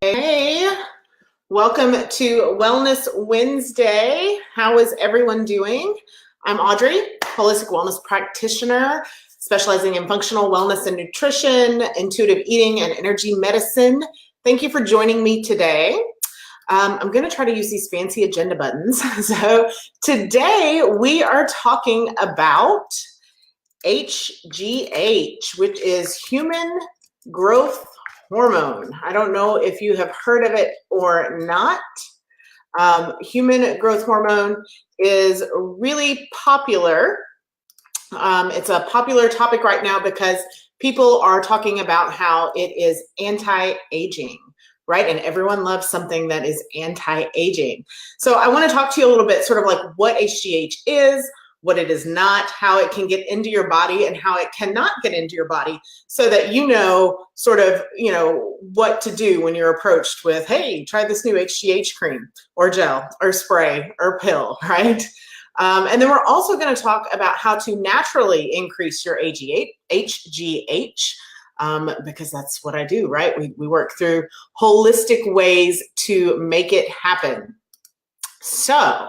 Hey, welcome to Wellness Wednesday. How is everyone doing? I'm Audrey, holistic wellness practitioner, specializing in functional wellness and nutrition, intuitive eating, and energy medicine. Thank you for joining me today. I'm going to try to use these fancy agenda buttons. So today we are talking about HGH, which is human growth hormone. I don't know if you have heard of it or not. Human growth hormone is really popular. It's a popular topic right now because people are talking about how it is anti-aging, right? And everyone loves something that is anti-aging. So I want to talk to you a little bit sort of like what HGH is, what it is not, how it can get into your body and how it cannot get into your body, so that you know sort of, what to do when you're approached with, hey, try this new HGH cream or gel or spray or pill, right? And then we're also going to talk about how to naturally increase your HGH, because that's what I do, right? We work through holistic ways to make it happen. So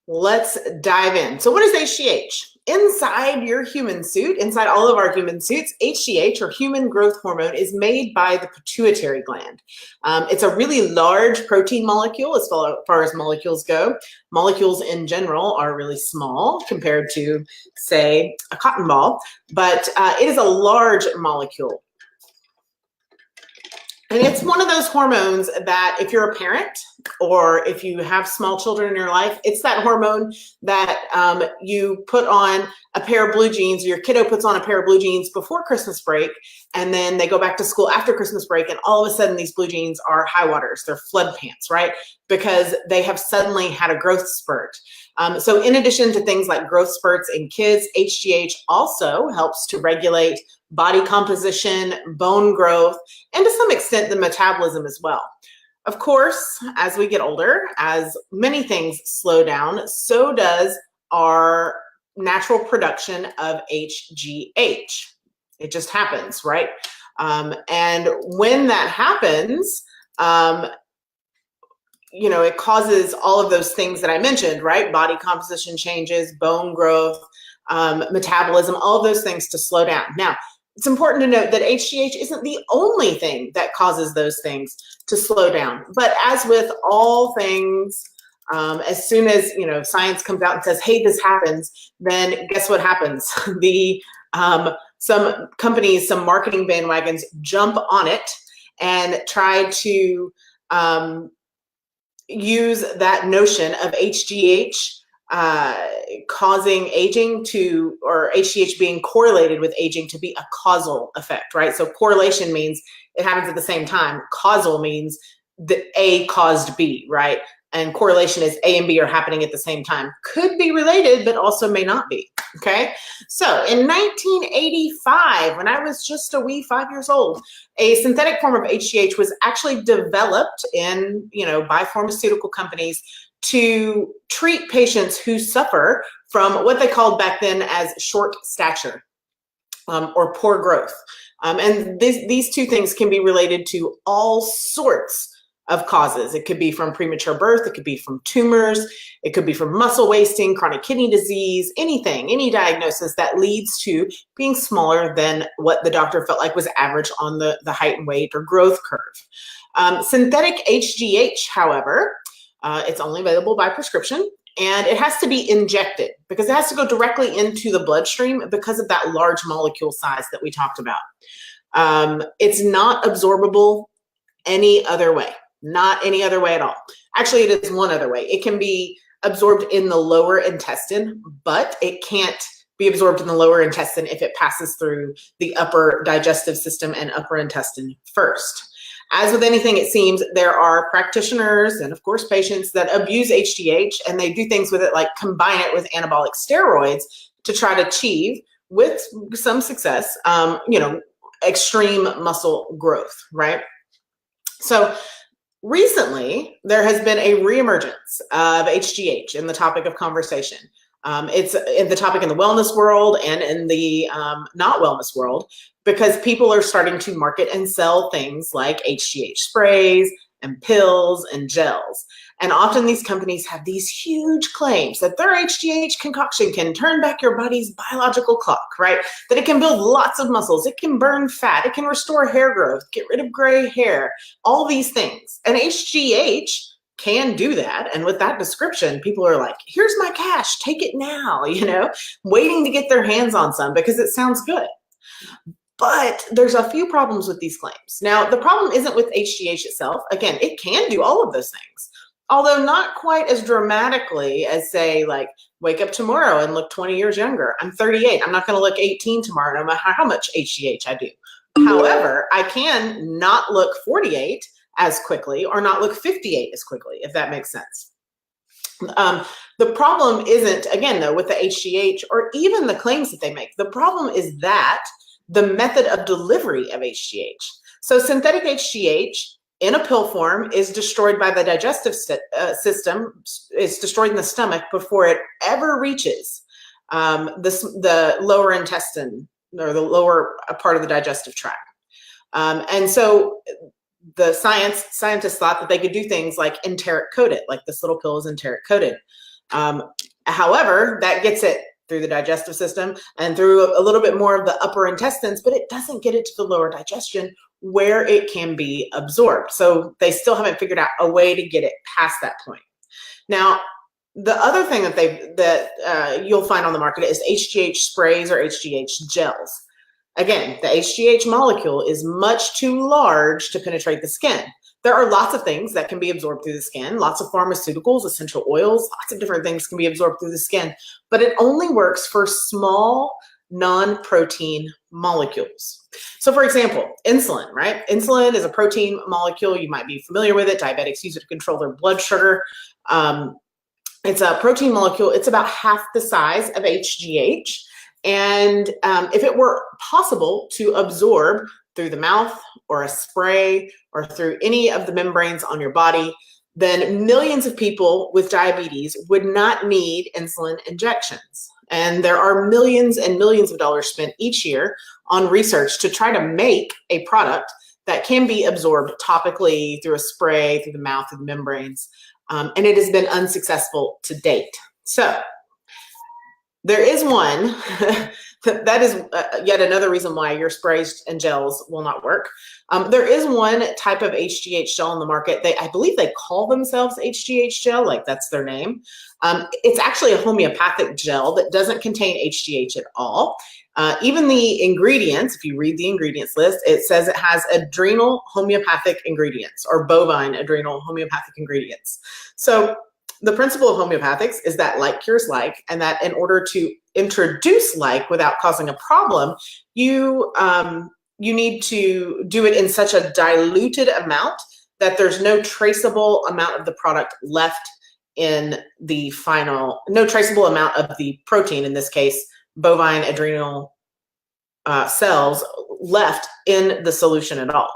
let's dive in. So what is HGH? Inside your human suit, inside all of our human suits, HGH, or human growth hormone, is made by the pituitary gland. It's a really large protein molecule as far as molecules go. Molecules in general are really small compared to, say, a cotton ball, but it is a large molecule. And it's one of those hormones that if you're a parent or if you have small children in your life, it's that hormone that you put on a pair of blue jeans, or your kiddo puts on a pair of blue jeans before Christmas break, and then they go back to school after Christmas break, and all of a sudden these blue jeans are high waters, they're flood pants, right? Because they have suddenly had a growth spurt. So in addition to things like growth spurts in kids, HGH also helps to regulate body composition, bone growth, and to some extent the metabolism as well. Of course, as we get older, as many things slow down, so does our natural production of HGH. It just happens, right? And when that happens, it causes all of those things that I mentioned, right? Body composition changes, bone growth, metabolism, all of those things to slow down. Now, it's important to note that HGH isn't the only thing that causes those things to slow down. But as with all things, as soon as science comes out and says, hey, this happens, then guess what happens? Some companies, some marketing bandwagons jump on it and try to use that notion of HGH causing aging to, or HGH being correlated with aging, to be a causal effect, right? So correlation means it happens at the same time. Causal means that A caused B, right? And correlation is A and B are happening at the same time. Could be related, but also may not be, okay? So in 1985, when I was just a wee 5 years old, a synthetic form of HGH was actually developed by pharmaceutical companies to treat patients who suffer from what they called back then as short stature or poor growth. And these two things can be related to all sorts of causes. It could be from premature birth, it could be from tumors, it could be from muscle wasting, chronic kidney disease, any diagnosis that leads to being smaller than what the doctor felt like was average on the height and weight or growth curve. Synthetic HGH, however, it's only available by prescription, and it has to be injected because it has to go directly into the bloodstream because of that large molecule size that we talked about. It's not absorbable any other way, not any other way at all. Actually, it is one other way. It can be absorbed in the lower intestine, but it can't be absorbed in the lower intestine if it passes through the upper digestive system and upper intestine first. As with anything, it seems there are practitioners and, of course, patients that abuse HGH, and they do things with it like combine it with anabolic steroids to try to achieve, with some success, extreme muscle growth, right? So recently, there has been a reemergence of HGH in the topic of conversation. It's in the topic in the wellness world and in the not wellness world, because people are starting to market and sell things like HGH sprays and pills and gels. And often these companies have these huge claims that their HGH concoction can turn back your body's biological clock, right? That it can build lots of muscles, it can burn fat, it can restore hair growth, get rid of gray hair, all these things. And HGH can do that. And with that description, people are like, here's my cash, take it now, waiting to get their hands on some because it sounds good. But there's a few problems with these claims. Now, the problem isn't with HGH itself. Again, it can do all of those things, although not quite as dramatically as, say, like, wake up tomorrow and look 20 years younger. I'm 38. I'm not going to look 18 tomorrow, no matter how much HGH I do. However, I can not look 48 as quickly or not look 58 as quickly, if that makes sense. The problem isn't, again, though, with the HGH or even the claims that they make. The problem is that the method of delivery of HGH. So synthetic HGH in a pill form is destroyed by the digestive system. It's destroyed in the stomach before it ever reaches the lower intestine or the lower part of the digestive tract. And so the scientists thought that they could do things like enteric coat it, like this little pill is enteric coated. However, that gets it through the digestive system and through a little bit more of the upper intestines, but it doesn't get it to the lower digestion where it can be absorbed. So they still haven't figured out a way to get it past that point. Now, the other thing that you'll find on the market is HGH sprays or HGH gels. Again, the HGH molecule is much too large to penetrate the skin. There are lots of things that can be absorbed through the skin, lots of pharmaceuticals, essential oils, lots of different things can be absorbed through the skin, but it only works for small non-protein molecules. So for example, insulin, right? Insulin is a protein molecule. You might be familiar with it. Diabetics use it to control their blood sugar. It's a protein molecule. It's about half the size of HGH. And if it were possible to absorb through the mouth or a spray or through any of the membranes on your body, then millions of people with diabetes would not need insulin injections. And there are millions and millions of dollars spent each year on research to try to make a product that can be absorbed topically through a spray, through the mouth, through the membranes. And it has been unsuccessful to date. So there is one that is yet another reason why your sprays and gels will not work. There is one type of HGH gel on the market. I believe they call themselves HGH gel, like that's their name. It's actually a homeopathic gel that doesn't contain HGH at all. Even the ingredients, if you read the ingredients list, it says it has adrenal homeopathic ingredients or bovine adrenal homeopathic ingredients. So the principle of homeopathics is that like cures like, and that in order to introduce like without causing a problem, you need to do it in such a diluted amount that there's no traceable amount of the product left in the final, no traceable amount of the protein, in this case, bovine adrenal cells left in the solution at all.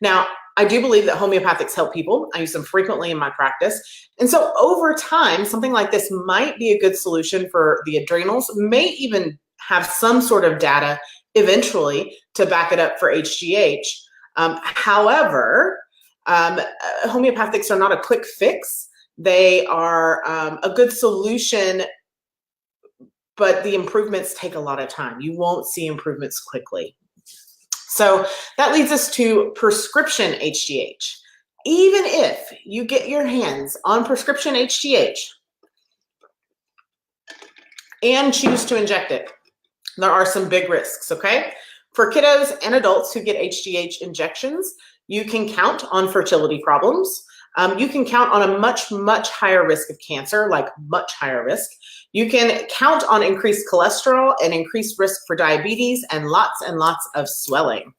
Now, I do believe that homeopathics help people. I use them frequently in my practice. And so over time, something like this might be a good solution for the adrenals, may even have some sort of data eventually to back it up for HGH. However, homeopathics are not a quick fix. They are a good solution, but the improvements take a lot of time. You won't see improvements quickly. So that leads us to prescription HGH. Even if you get your hands on prescription HGH and choose to inject it, there are some big risks, okay? For kiddos and adults who get HGH injections, you can count on fertility problems. You can count on a much, much higher risk of cancer, like much higher risk. You can count on increased cholesterol and increased risk for diabetes and lots of swelling.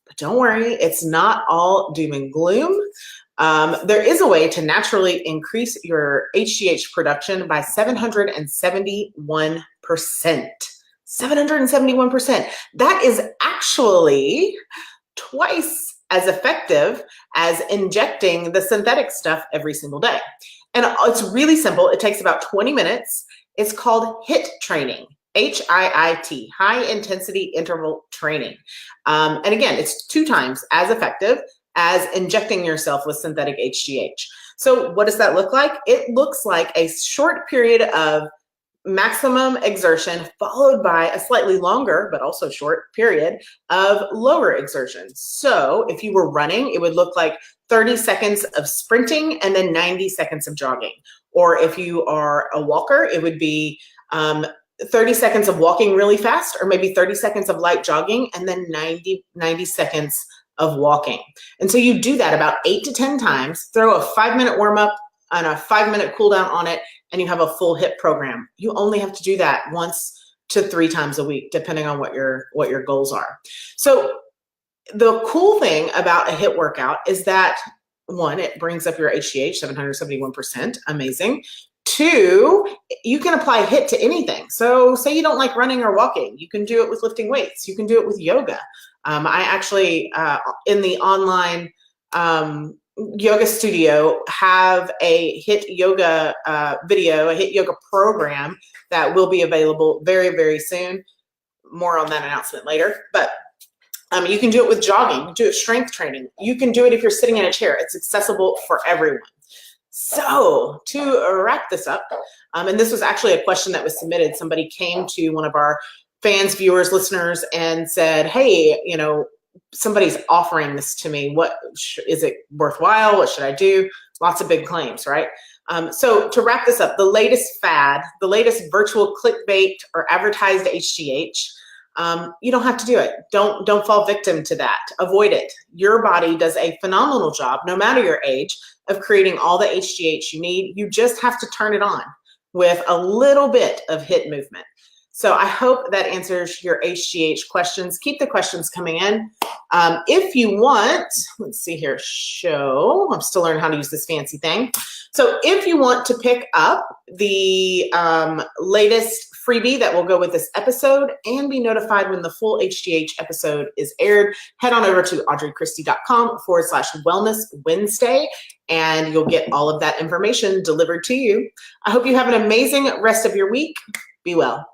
But don't worry, it's not all doom and gloom. There is a way to naturally increase your HGH production by 771%. 771%. That is actually twice as effective as injecting the synthetic stuff every single day. And it's really simple. It takes about 20 minutes. It's called HIIT training. HIIT, high intensity interval training. And again, it's 2 times as effective as injecting yourself with synthetic HGH. So what does that look like? It looks like a short period of maximum exertion followed by a slightly longer, but also short period of lower exertion. So if you were running, it would look like 30 seconds of sprinting and then 90 seconds of jogging. Or if you are a walker, it would be 30 seconds of walking really fast, or maybe 30 seconds of light jogging, and then 90 seconds of walking. And so you do that about 8 to 10 times, throw a 5-minute warm up and a 5-minute cool down on it, and you have a full HIIT program. You only have to do that once to 3 times a week, depending on what your goals are. So the cool thing about a HIIT workout is that, 1, it brings up your HGH 771%, amazing. 2, you can apply HIIT to anything. So say you don't like running or walking, you can do it with lifting weights. You can do it with yoga. I actually, in the online yoga studio, have a HIIT yoga video, a HIIT yoga program that will be available very, very soon. More on that announcement later. But you can do it with jogging, you can do it with strength training. You can do it if you're sitting in a chair. It's accessible for everyone. So to wrap this up, and this was actually a question that was submitted. Somebody came to one of our fans, viewers, listeners, and said, hey, you know, somebody's offering this to me. What is it worthwhile? What should I do? Lots of big claims, right? So to wrap this up, the latest fad, the latest virtual clickbait or advertised HGH, you don't have to do it. Don't fall victim to that. Avoid it. Your body does a phenomenal job, no matter your age, of creating all the HGH you need. You just have to turn it on with a little bit of HIIT movement. So I hope that answers your HGH questions. Keep the questions coming in. If you want, let's see here, show. I'm still learning how to use this fancy thing. So if you want to pick up the latest freebie that will go with this episode and be notified when the full HGH episode is aired, head on over to audreychristie.com/Wellness Wednesday, and you'll get all of that information delivered to you. I hope you have an amazing rest of your week. Be well.